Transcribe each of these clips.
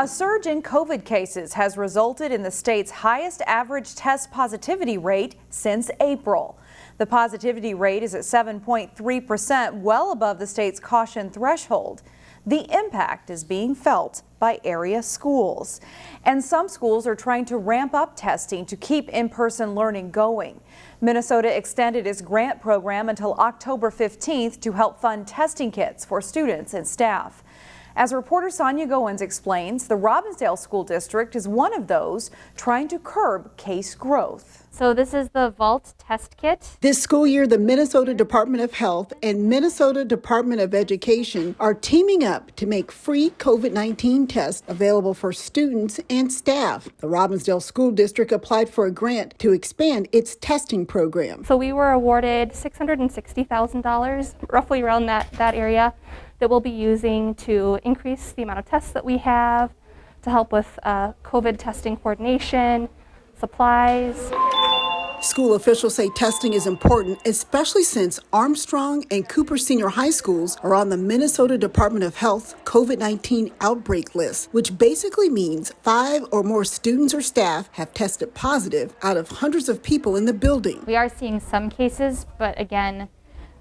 A surge in COVID cases has resulted in the state's highest average test positivity rate since April. The positivity rate is at 7.3%, well above the state's caution threshold. The impact is being felt by area schools. And some schools are trying to ramp up testing to keep in-person learning going. Minnesota extended its grant program until October 15th to help fund testing kits for students and staff. As reporter Sonia Goins explains, the Robbinsdale School District is one of those trying to curb case growth. So this is the Vault test kit. This school year, the Minnesota Department of Health and Minnesota Department of Education are teaming up to make free COVID-19 tests available for students and staff. The Robbinsdale School District applied for a grant to expand its testing program. So we were awarded $660,000, roughly around that area, that we'll be using to increase the amount of tests that we have, to help with COVID testing coordination, supplies. School officials say testing is important, especially since Armstrong and Cooper Senior High Schools are on the Minnesota Department of Health COVID-19 outbreak list, which basically means 5 or more students or staff have tested positive out of hundreds of people in the building. We are seeing some cases, but again,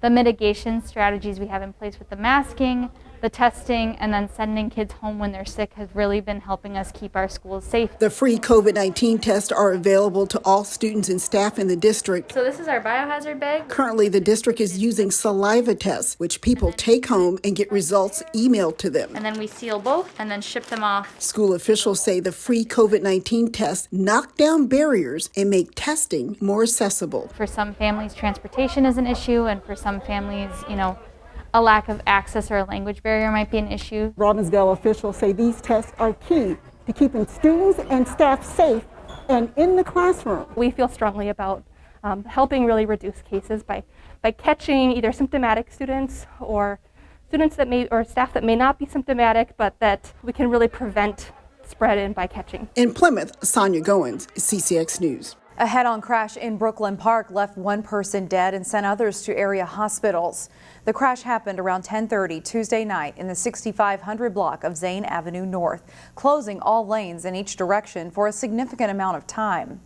the mitigation strategies we have in place with the masking, the testing, and then sending kids home when they're sick has really been helping us keep our schools safe. The free COVID-19 tests are available to all students and staff in the district. So this is our biohazard bag. Currently, the district is using saliva tests, which people take home and get results emailed to them. And then we seal both and then ship them off. School officials say the free COVID-19 tests knock down barriers and make testing more accessible. For some families, transportation is an issue, and for some families, a lack of access or a language barrier might be an issue. Robbinsdale officials say these tests are key to keeping students and staff safe and in the classroom. We feel strongly about helping really reduce cases by catching either symptomatic students or students or staff that may not be symptomatic, but that we can really prevent spread in by catching. In Plymouth, Sonia Goins, CCX News. A head-on crash in Brooklyn Park left one person dead and sent others to area hospitals. The crash happened around 10:30 Tuesday night in the 6500 block of Zane Avenue North, closing all lanes in each direction for a significant amount of time.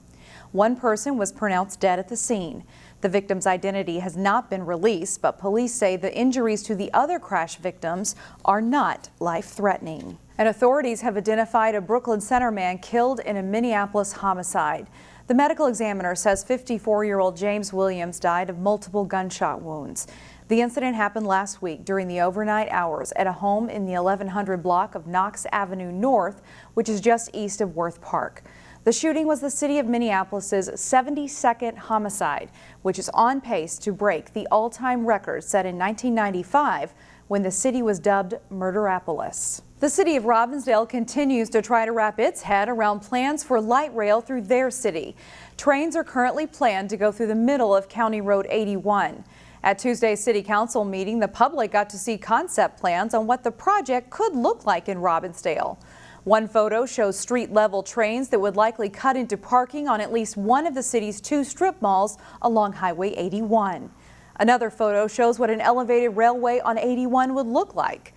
One person was pronounced dead at the scene. The victim's identity has not been released, but police say the injuries to the other crash victims are not life-threatening. And authorities have identified a Brooklyn Center man killed in a Minneapolis homicide. The medical examiner says 54-year-old James Williams died of multiple gunshot wounds. The incident happened last week during the overnight hours at a home in the 1100 block of Knox Avenue North, which is just east of Worth Park. The shooting was the city of Minneapolis's 72nd homicide, which is on pace to break the all-time record set in 1995 when the city was dubbed Murderapolis. The city of Robbinsdale continues to try to wrap its head around plans for light rail through their city. Trains are currently planned to go through the middle of County Road 81. At Tuesday's City Council meeting, the public got to see concept plans on what the project could look like in Robbinsdale. One photo shows street-level trains that would likely cut into parking on at least one of the city's 2 strip malls along Highway 81. Another photo shows what an elevated railway on 81 would look like.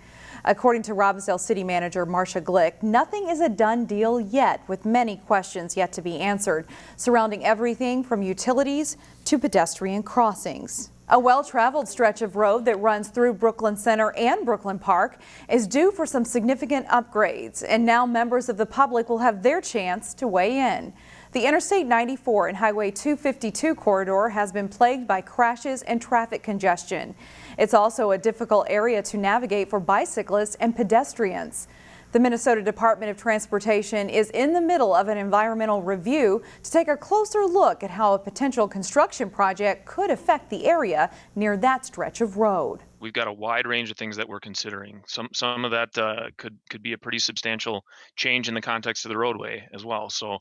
According to Robbinsdale City Manager Marcia Glick, nothing is a done deal yet, with many questions yet to be answered, surrounding everything from utilities to pedestrian crossings. A well-traveled stretch of road that runs through Brooklyn Center and Brooklyn Park is due for some significant upgrades, and now members of the public will have their chance to weigh in. The Interstate 94 and Highway 252 corridor has been plagued by crashes and traffic congestion. It's also a difficult area to navigate for bicyclists and pedestrians. The Minnesota Department of Transportation is in the middle of an environmental review to take a closer look at how a potential construction project could affect the area near that stretch of road. We've got a wide range of things that we're considering. Some of that could be a pretty substantial change in the context of the roadway as well. So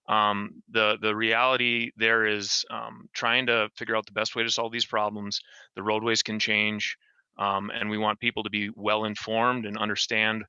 the reality there is trying to figure out the best way to solve these problems. The roadways can change, and we want people to be well informed and understand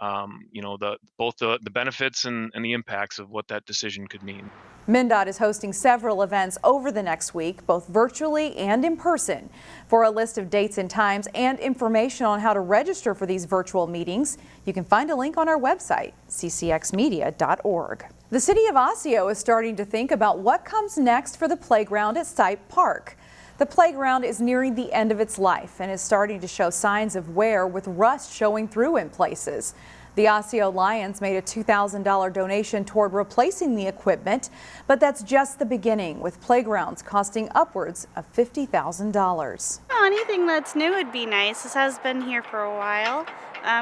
both the benefits and the impacts of what that decision could mean. MnDOT is hosting several events over the next week, both virtually and in person. For a list of dates and times and information on how to register for these virtual meetings, you can find a link on our website, ccxmedia.org. The city of Osseo is starting to think about what comes next for the playground at Sipe Park. The playground is nearing the end of its life and is starting to show signs of wear, with rust showing through in places. The Osseo Lions made a $2,000 donation toward replacing the equipment, but that's just the beginning, with playgrounds costing upwards of $50,000. Anything that's new would be nice. This has been here for a while.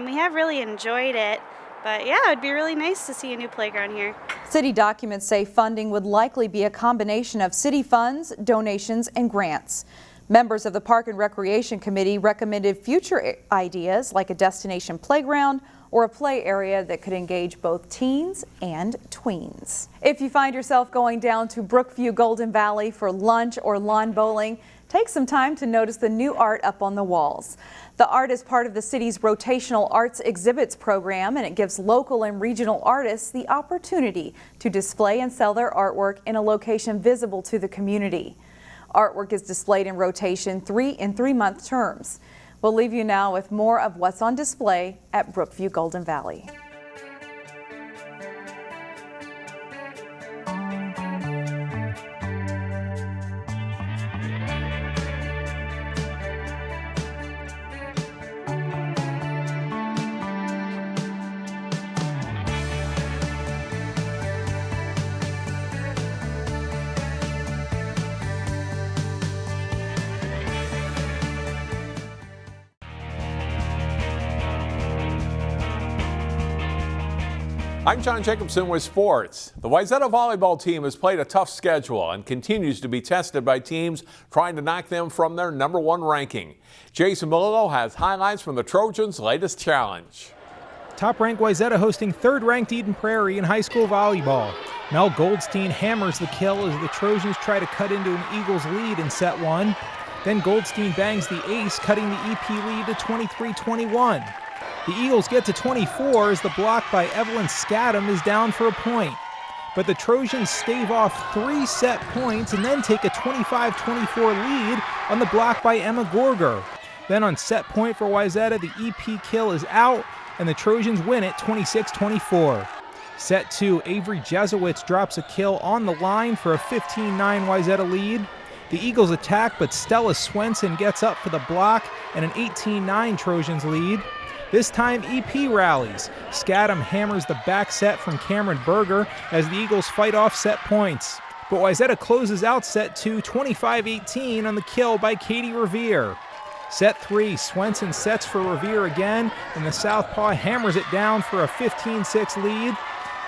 We have really enjoyed it, but yeah, it would be really nice to see a new playground here. City documents say funding would likely be a combination of city funds, donations, and grants. Members of the Park and Recreation Committee recommended future ideas like a destination playground or a play area that could engage both teens and tweens. If you find yourself going down to Brookview, Golden Valley for lunch or lawn bowling, take some time to notice the new art up on the walls. The art is part of the city's rotational arts exhibits program, and it gives local and regional artists the opportunity to display and sell their artwork in a location visible to the community. Artwork is displayed in rotation in 3-month terms. We'll leave you now with more of what's on display at Brookview, Golden Valley. I'm John Jacobson with sports. The Wayzata volleyball team has played a tough schedule and continues to be tested by teams trying to knock them from their #1 ranking. Jason Melillo has highlights from the Trojans' latest challenge. Top-ranked Wayzata hosting third-ranked Eden Prairie in high school volleyball. Mel Goldstein hammers the kill as the Trojans try to cut into an Eagles lead in set 1. Then Goldstein bangs the ace, cutting the EP lead to 23-21. The Eagles get to 24 as the block by Evelyn Scadam is down for a point. But the Trojans stave off 3 set points and then take a 25-24 lead on the block by Emma Gorger. Then on set point for Wayzata, the EP kill is out and the Trojans win it 26-24. Set 2, Avery Jesuits drops a kill on the line for a 15-9 Wayzata lead. The Eagles attack, but Stella Swenson gets up for the block and an 18-9 Trojans lead. This time EP rallies. Scadam hammers the back set from Cameron Berger as the Eagles fight off set points. But Wayzata closes out set 2 25-18 on the kill by Katie Revere. Set 3, Swenson sets for Revere again, and the Southpaw hammers it down for a 15-6 lead.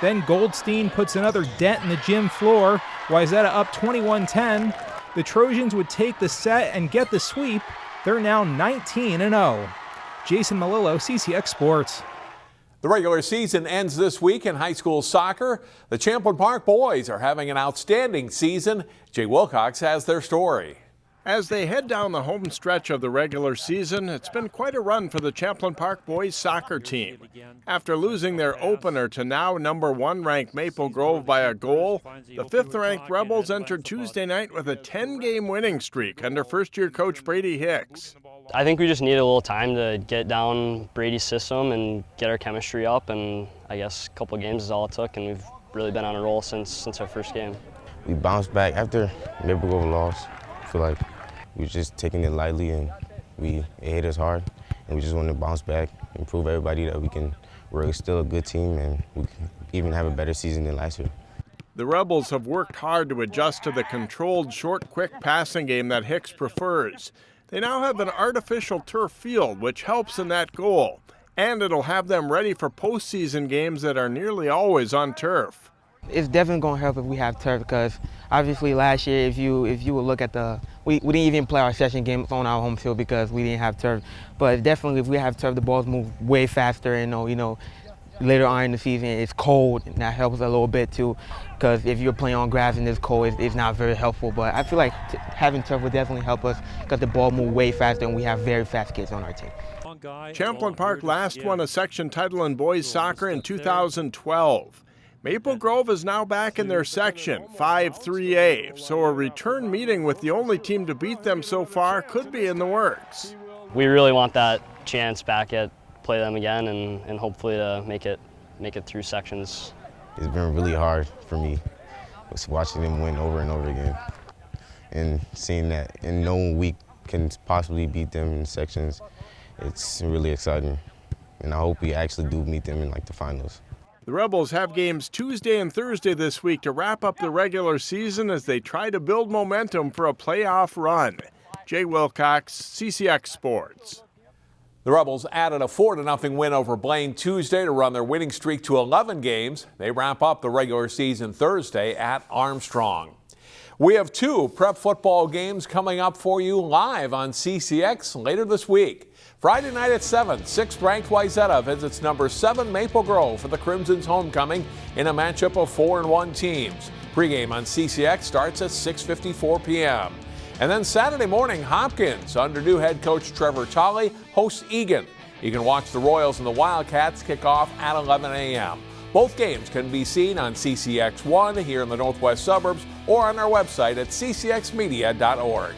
Then Goldstein puts another dent in the gym floor. Wayzata up 21-10. The Trojans would take the set and get the sweep. They're now 19-0. Jason Melillo, CCX Sports. The regular season ends this week in high school soccer. The Champlin Park boys are having an outstanding season. Jay Wilcox has their story. As they head down the home stretch of the regular season, it's been quite a run for the Champlin Park boys soccer team. After losing their opener to now #1 ranked Maple Grove by a goal, the 5th ranked Rebels entered Tuesday night with a 10-game winning streak under first-year coach Brady Hicks. I think we just needed a little time to get down Brady's system and get our chemistry up, and I guess a couple of games is all it took, and we've really been on a roll since our first game. We bounced back after Maple Grove lost. I feel like we were just taking it lightly, and it hit us hard, and we just wanted to bounce back and prove everybody that we're still a good team and we can even have a better season than last year. The Rebels have worked hard to adjust to the controlled, short, quick passing game that Hicks prefers. They now have an artificial turf field, which helps in that goal, and it'll have them ready for postseason games that are nearly always on turf. It's definitely going to help if we have turf, because obviously last year, if you would look at we didn't even play our session games on our home field because we didn't have turf. But definitely if we have turf, the balls move way faster, and later on in the season it's cold, and that helps a little bit too, because if you're playing on grass and it's cold, it's not very helpful. But I feel like having turf would definitely help us because the ball moves way faster and we have very fast kids on our team. Champlin Park last won a section title in boys soccer in 2012. Maple Grove is now back in their section, 5-3A, so a return meeting with the only team to beat them so far could be in the works. We really want that chance back at play them again and hopefully to make it through sections. It's been really hard for me, just watching them win over and over again, and seeing that and knowing we can possibly beat them in sections. It's really exciting, and I hope we actually do meet them in the finals. The Rebels have games Tuesday and Thursday this week to wrap up the regular season as they try to build momentum for a playoff run. Jay Wilcox, CCX Sports. The Rebels added a 4-0 win over Blaine Tuesday to run their winning streak to 11 games. They wrap up the regular season Thursday at Armstrong. We have 2 prep football games coming up for you live on CCX later this week. Friday night at 7, 6th-ranked Wayzata visits number 7 Maple Grove for the Crimson's homecoming in a matchup of 4-1 teams. Pregame on CCX starts at 6:54 p.m. And then Saturday morning, Hopkins, under new head coach Trevor Tolley, hosts Egan. You can watch the Royals and the Wildcats kick off at 11 a.m. Both games can be seen on CCX1 here in the Northwest Suburbs or on our website at ccxmedia.org.